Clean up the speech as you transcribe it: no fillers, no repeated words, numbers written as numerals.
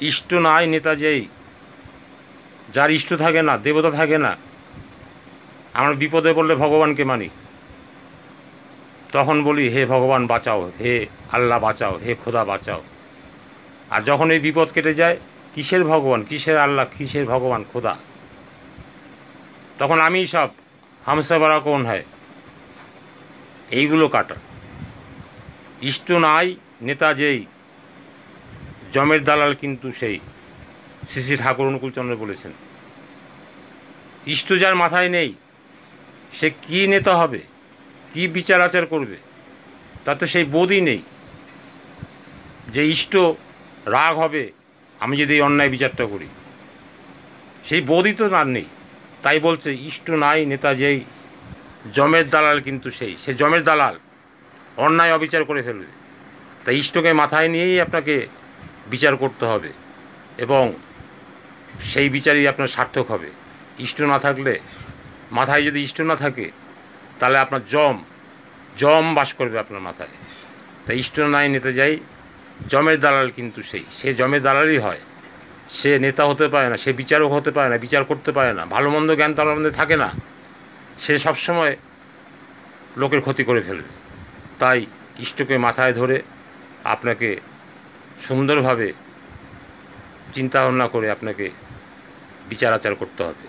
ইষ্ট নাই নেতা যেই, যার ইষ্ট থাকে না, দেবতা থাকে না। আমরা বিপদে পড়লে ভগবানকে মানি, তখন বলি হে ভগবান বাঁচাও, হে আল্লাহ বাঁচাও, হে খোদা বাঁচাও। আর যখন এই বিপদ কেটে যায়, কিসের ভগবান, কিসের আল্লাহ, কিসের ভগবান খোদা, তখন আমি সব হামসা বারা কোন হয় এইগুলো কাটা। ইষ্ট নাই নেতা যেই, জমের দালাল কিন্তু সেই, শ্রী শ্রী ঠাকুর অনুকূলচন্দ্র বলেছেন। ইষ্ট যার মাথায় নেই, সে কী নেতা হবে, কী বিচার আচার করবে, তার তো সেই বোধই নেই যে ইষ্ট রাগ হবে আমি যদি এই অন্যায় বিচারটা করি, সেই বোধই তো আর নেই। তাই বলছে ইষ্ট নাই নেতা যেই, জমের দালাল কিন্তু সেই, সে জমের দালাল, অন্যায় অবিচার করে ফেলবে। তাই ইষ্টকে মাথায় নিয়েই আপনাকে বিচার করতে হবে, এবং সেই বিচারই আপনার সার্থক হবে। ইষ্ট না থাকলে, মাথায় যদি ইষ্ট না থাকে, তাহলে আপনার জম বাস করবে আপনার মাথায়। তাই ইষ্ট নাই নেতা যাই, জমের দালাল কিন্তু সেই, সে জমের দালালই হয়। সে নেতা হতে পারে না, সে বিচারক হতে পারে না, বিচার করতে পারে না, ভালো মন্দ জ্ঞান তার মধ্যে থাকে না, সে সবসময় লোকের ক্ষতি করে ফেলবে। তাই ইষ্টকে মাথায় ধরে আপনাকে সুন্দরভাবে চিন্তা ভাবনা করে আপনাকে বিচার আচার করতে হবে।